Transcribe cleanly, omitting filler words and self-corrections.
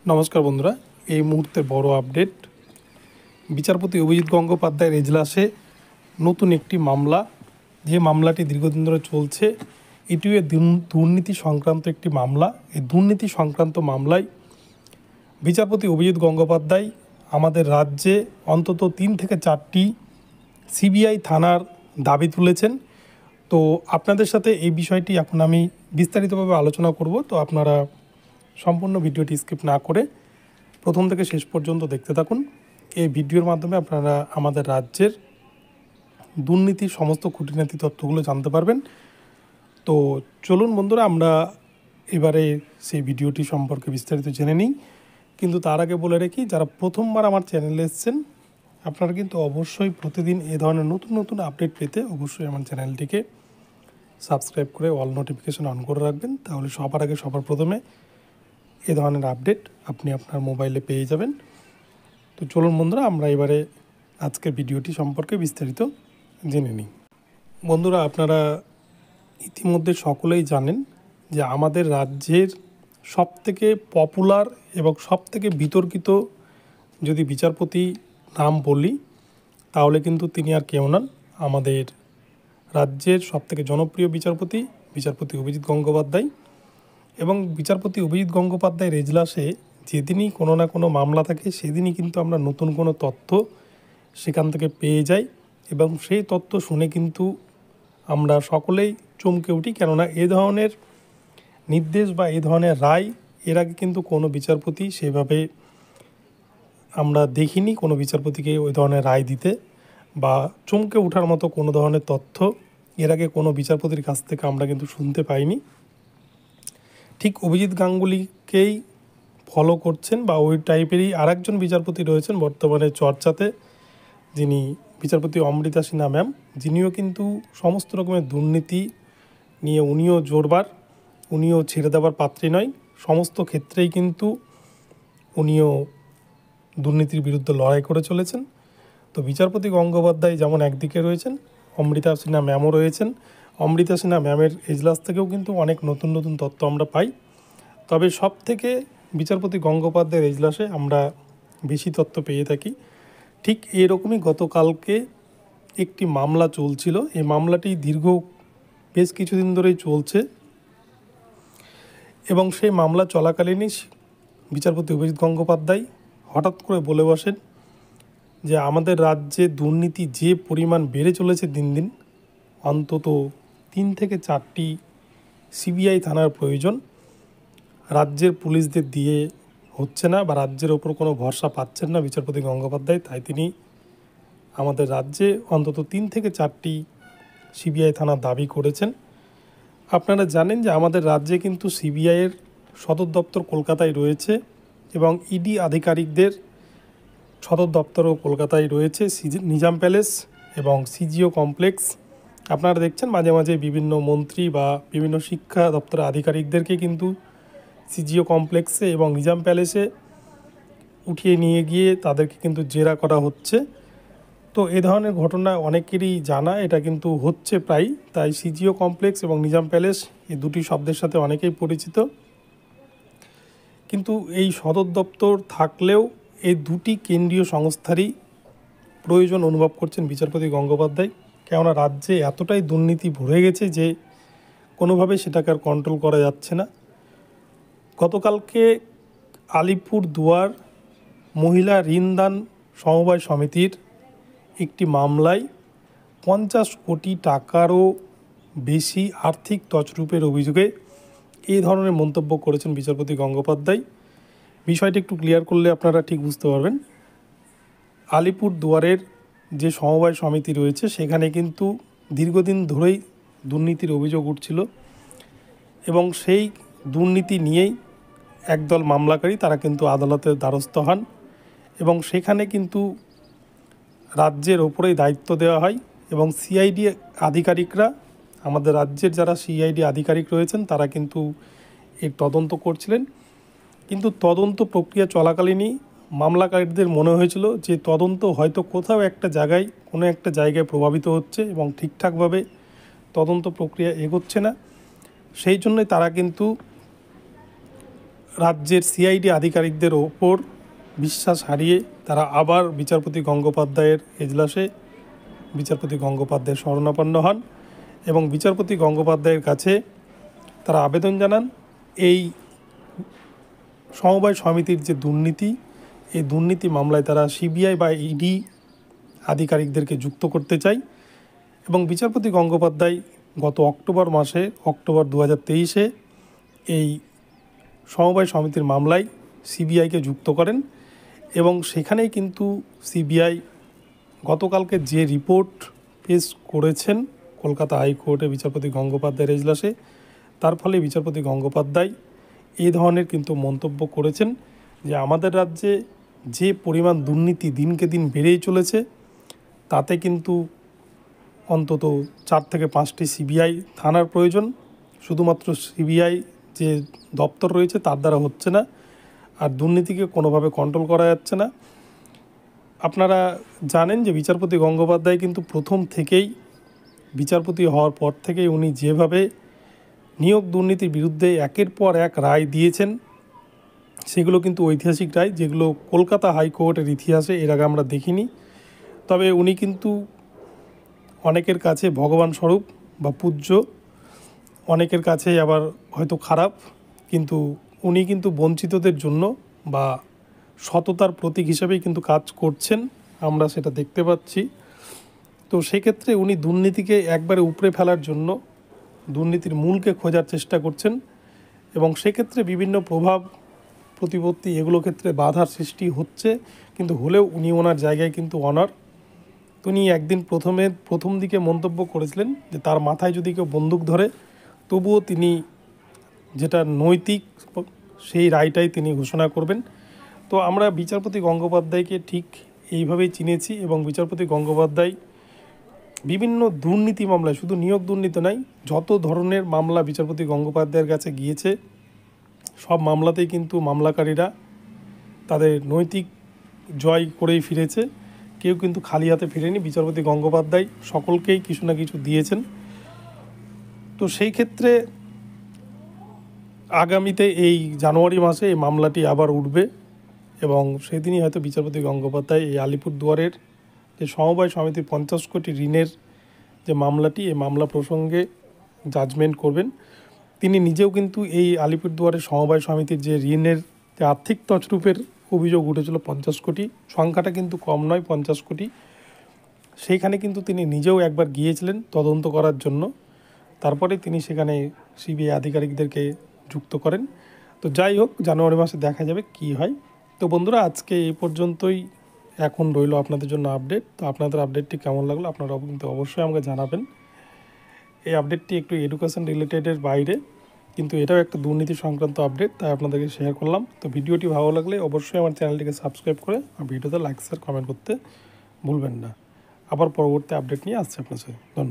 নমস্কার বন্ধুরা, এই মুহূর্তের বড় আপডেট। বিচারপতি অভিজিৎ গঙ্গোপাধ্যায়ের এজলাসে নতুন একটি মামলা, যে মামলাটি দীর্ঘদিন ধরে চলছে, এটিও দুর্নীতি সংক্রান্ত একটি মামলা। এই দুর্নীতি সংক্রান্ত মামলায় বিচারপতি অভিজিৎ গঙ্গোপাধ্যায় আমাদের রাজ্যে অন্তত 3 থেকে 4টি সিবিআই থানার দাবি তুলেছেন। তো আপনাদের সাথে এই বিষয়টি এখন আমি বিস্তারিতভাবে আলোচনা করব। তো আপনারা সম্পূর্ণ ভিডিওটি স্কিপ না করে প্রথম থেকে শেষ পর্যন্ত দেখতে থাকুন। এই ভিডিওর মাধ্যমে আপনারা আমাদের রাজ্যের দুর্নীতির সমস্ত খুঁটিনাটি তথ্যগুলো জানতে পারবেন। তো চলুন বন্ধুরা, আমরা এবারে সেই ভিডিওটি সম্পর্কে বিস্তারিত জেনে নিই। কিন্তু তার আগে বলে রাখি, যারা প্রথমবার আমার চ্যানেলে এসেছেন, আপনারা কিন্তু অবশ্যই প্রতিদিন এ ধরনের নতুন নতুন আপডেট পেতে অবশ্যই আমার চ্যানেলটিকে সাবস্ক্রাইব করে অল নোটিফিকেশন অন করে রাখবেন। তাহলে সবার আগে সবার প্রথমে এ ধরনের আপডেট আপনি আপনার মোবাইলে পেয়ে যাবেন। তো চলুন বন্ধুরা, আমরা এবারে আজকের ভিডিওটি সম্পর্কে বিস্তারিত জেনে নিই। বন্ধুরা, আপনারা ইতিমধ্যে সকলেই জানেন যে আমাদের রাজ্যের সবথেকে পপুলার এবং সবথেকে বিতর্কিত যদি বিচারপতি নাম বলি, তাহলে কিন্তু তিনি আর কেউ নন, আমাদের রাজ্যের সবথেকে জনপ্রিয় বিচারপতি অভিজিৎ গঙ্গোপাধ্যায়। এবং বিচারপতি অভিজিৎ গঙ্গোপাধ্যায়ের এজলাসে যেদিনই কোনো না কোনো মামলা থাকে, সেদিনই কিন্তু আমরা নতুন কোনো তথ্য সেখান থেকে পেয়ে যাই, এবং সেই তথ্য শুনে কিন্তু আমরা সকলেই চমকে উঠি। কেননা এ ধরনের নির্দেশ বা এ ধরনের রায় এর আগে কিন্তু কোনো বিচারপতি সেভাবে আমরা দেখিনি, কোনো বিচারপতিকে ওই ধরনের রায় দিতে বা চমকে ওঠার মতো কোনো ধরনের তথ্য এর আগে কোনো বিচারপতির কাছ থেকে আমরা কিন্তু শুনতে পাইনি। ঠিক অভিজিৎ গাঙ্গুলিকেই ফলো করছেন বা ওই টাইপেরই আরেকজন বিচারপতি রয়েছেন বর্তমানে চর্চাতে, যিনি বিচারপতি অমৃতা সিনহা ম্যাম, যিনিও কিন্তু সমস্ত রকমের দুর্নীতি নিয়ে উনিও জোরবার, উনিও ছেড়ে দেওয়ার পাত্রী নয়। সমস্ত ক্ষেত্রেই কিন্তু উনিও দুর্নীতির বিরুদ্ধে লড়াই করে চলেছেন। তো বিচারপতি গঙ্গোপাধ্যায় যেমন একদিকে রয়েছেন, অমৃতা সিনহা ম্যামও রয়েছেন। অমৃতা সিনহা ম্যামের এজলাস থেকেও কিন্তু অনেক নতুন নতুন তথ্য আমরা পাই। তবে সব থেকে বিচারপতি গঙ্গোপাধ্যায়ের এজলাসে আমরা বেশি তথ্য পেয়ে থাকি। ঠিক এরকমই গতকালকে একটি মামলা চলছিল। এই মামলাটি দীর্ঘ বেশ কিছুদিন ধরেই চলছে, এবং সেই মামলা চলাকালীনই বিচারপতি অভিজিৎ গঙ্গোপাধ্যায় হঠাৎ করে বলে বসেন যে আমাদের রাজ্যে দুর্নীতি যে পরিমাণ বেড়ে চলেছে দিন দিন, অন্তত 3 থেকে 4টি সিবিআই থানার প্রয়োজন। রাজ্যের পুলিশদের দিয়ে হচ্ছে না, বা রাজ্যের ওপর কোনো ভরসা পাচ্ছেন না বিচারপতি গঙ্গোপাধ্যায়। তাই তিনি আমাদের রাজ্যে অন্তত 3 থেকে 4টি সিবিআই থানার দাবি করেছেন। আপনারা জানেন যে আমাদের রাজ্যে কিন্তু সিবিআইয়ের সদর দপ্তর কলকাতায় রয়েছে, এবং ইডি আধিকারিকদের সদর দপ্তরও কলকাতায় রয়েছে, নিজাম প্যালেস এবং সিজিও কমপ্লেক্স। আপনারা দেখছেন মাঝে মাঝে বিভিন্ন মন্ত্রী বা বিভিন্ন শিক্ষা দপ্তরের আধিকারিকদেরকে কিন্তু সিজিও কমপ্লেক্সে এবং নিজাম প্যালেসে উঠিয়ে নিয়ে গিয়ে তাদেরকে কিন্তু জেরা করা হচ্ছে। তো এ ধরনের ঘটনা অনেকেরই জানা, এটা কিন্তু হচ্ছে প্রায়। তাই সিজিও কমপ্লেক্স এবং নিজাম প্যালেস এই দুটি শব্দের সাথে অনেকেই পরিচিত। কিন্তু এই সদর দপ্তর থাকলেও এই দুটি কেন্দ্রীয় সংস্থারই প্রয়োজন অনুভব করছেন বিচারপতি গঙ্গোপাধ্যায়। কেননা রাজ্যে এতটাই দুর্নীতি ভরে গেছে যে কোনোভাবে সেটাকে আর কন্ট্রোল করা যাচ্ছে না। গতকালকে আলিপুর দুয়ার মহিলা ঋণদান সমবায় সমিতির একটি মামলায় 50 কোটি টাকারও বেশি আর্থিক তছরূপের অভিযোগে এই ধরনের মন্তব্য করেছেন বিচারপতি গঙ্গোপাধ্যায়। বিষয়টি একটু ক্লিয়ার করলে আপনারা ঠিক বুঝতে পারবেন। আলিপুর দুয়ারের যে সমবায় সমিতি রয়েছে, সেখানে কিন্তু দীর্ঘদিন ধরেই দুর্নীতির অভিযোগ উঠছিল, এবং সেই দুর্নীতি নিয়েই একদল মামলাকারী তারা কিন্তু আদালতের দ্বারস্থ হন, এবং সেখানে কিন্তু রাজ্যের ওপরেই দায়িত্ব দেওয়া হয়, এবং সিআইডি আধিকারিকরা, আমাদের রাজ্যের যারা সিআইডি আধিকারিক রয়েছেন, তারা কিন্তু এর তদন্ত করছিলেন। কিন্তু তদন্ত প্রক্রিয়া চলাকালীনই মামলাকারীদের মনে হয়েছিল যে তদন্ত হয়তো কোথাও একটা জায়গায়, কোনো একটা জায়গায় প্রভাবিত হচ্ছে এবং ঠিকঠাকভাবে তদন্ত প্রক্রিয়া এগোচ্ছে না। সেই জন্যই তারা কিন্তু রাজ্যের সিআইডি আধিকারিকদের ওপর বিশ্বাস হারিয়ে তারা আবার বিচারপতি গঙ্গোপাধ্যায়ের এজলাসে বিচারপতি গঙ্গোপাধ্যায়ের শরণাপন্ন হন এবং বিচারপতি গঙ্গোপাধ্যায়ের কাছে তারা আবেদন জানান এই সমবায় সমিতির যে দুর্নীতি, এই দুর্নীতি মামলায় তারা সিবিআই বা ইডি আধিকারিকদেরকে যুক্ত করতে চায় এবং বিচারপতি গঙ্গোপাধ্যায় গত অক্টোবর 2023-এ এই সমবায় সমিতির মামলায় সিবিআইকে যুক্ত করেন এবং সেখানেই কিন্তু সিবিআই গতকালকে যে রিপোর্ট পেশ করেছেন কলকাতা হাইকোর্টে বিচারপতি গঙ্গোপাধ্যায়ের এজলাসে, তার ফলে বিচারপতি গঙ্গোপাধ্যায় এই ধরনের কিন্তু মন্তব্য করেছেন যে আমাদের রাজ্যে যে পরিমাণ দুর্নীতি দিনকে দিন বেড়েই চলেছে, তাতে কিন্তু অন্তত 4 থেকে 5টি সিবিআই থানার প্রয়োজন। শুধুমাত্র সিবিআই যে দপ্তর রয়েছে তার দ্বারা হচ্ছে না, আর দুর্নীতিকে কোনোভাবে কন্ট্রোল করা যাচ্ছে না। আপনারা জানেন যে বিচারপতি গঙ্গোপাধ্যায় কিন্তু প্রথম থেকেই, বিচারপতি হওয়ার পর থেকেই উনি যেভাবে নিয়োগ দুর্নীতির বিরুদ্ধে একের পর এক রায় দিয়েছেন, সেগুলো কিন্তু ঐতিহাসিক রায়, যেগুলো কলকাতা হাইকোর্টের ইতিহাসে এর আগে আমরা দেখিনি। তবে উনি কিন্তু অনেকের কাছে ভগবান স্বরূপ বা পূজ্য, অনেকের কাছে আবার হয়তো খারাপ, কিন্তু উনি কিন্তু বঞ্চিতদের জন্য বা সততার প্রতীক হিসেবেই কিন্তু কাজ করছেন, আমরা সেটা দেখতে পাচ্ছি। তো সেক্ষেত্রে উনি দুর্নীতিকে একবারে উপড়ে ফেলার জন্য দুর্নীতির মূলকে খোঁজার চেষ্টা করছেন এবং সেক্ষেত্রে বিভিন্ন প্রভাব প্রতিপত্তি এগুলো ক্ষেত্রে বাধার সৃষ্টি হচ্ছে, কিন্তু হলেও উনি ওনার জায়গায় কিন্তু অনার। তিনি একদিন প্রথম দিকে মন্তব্য করেছিলেন যে তার মাথায় যদি কেউ বন্দুক ধরে তবুও তিনি যেটা নৈতিক সেই রায়টাই তিনি ঘোষণা করবেন। তো আমরা বিচারপতি গঙ্গোপাধ্যায়কে ঠিক এইভাবেই চিনেছি এবং বিচারপতি গঙ্গোপাধ্যায় বিভিন্ন দুর্নীতি মামলায়, শুধু নিয়োগ দুর্নীতি নয়, যত ধরনের মামলা বিচারপতি গঙ্গোপাধ্যায়ের কাছে গিয়েছে সব মামলাতেই কিন্তু মামলাকারীরা তাদের নৈতিক জয় করেই ফিরেছে, কেউ কিন্তু খালি হাতে ফিরেনি। বিচারপতি গঙ্গোপাধ্যায় সকলকেই কিছু না কিছু দিয়েছেন। তো সেই ক্ষেত্রে আগামীতে এই জানুয়ারি মাসে এই মামলাটি আবার উঠবে এবং সেদিনই হয়তো বিচারপতি গঙ্গোপাধ্যায় এই আলিপুরদুয়ারের যে সমবায় সমিতির 50 কোটি ঋণের যে মামলাটি, এই মামলা প্রসঙ্গে জাজমেন্ট করবেন। তিনি নিজেও কিন্তু এই আলিপুরদুয়ারের সমবায় সমিতির যে ঋণের যে আর্থিক তছরূপের অভিযোগ উঠেছিল 50 কোটি, সংখ্যাটা কিন্তু কম নয় 50 কোটি, সেইখানে কিন্তু তিনি নিজেও একবার গিয়েছিলেন তদন্ত করার জন্য। তারপরে তিনি সেখানে সিবিআই আধিকারিকদেরকে যুক্ত করেন। তো যাই হোক, জানুয়ারি মাসে দেখা যাবে কি হয়। তো বন্ধুরা, আজকে এই পর্যন্তই এখন রইল আপনাদের জন্য আপডেট। তো আপনাদের আপডেটটি কেমন লাগলো আপনারা কিন্তু অবশ্যই আমাকে জানাবেন। এই আপডেটটি একটু এডুকেশন রিলেটেডের বাইরে, কিন্তু এটাও একটা দুর্নীতি সংক্রান্ত আপডেট, তাই আপনাদেরকে শেয়ার করলাম। তো ভিডিওটি ভালো লাগলে অবশ্যই আমার চ্যানেলটিকে সাবস্ক্রাইব করে আর ভিডিওতে লাইক শেয়ার কমেন্ট করতে ভুলবেন না। আবার পরবর্তী আপডেট নিয়ে আসছে আপনার সাথে। ধন্যবাদ।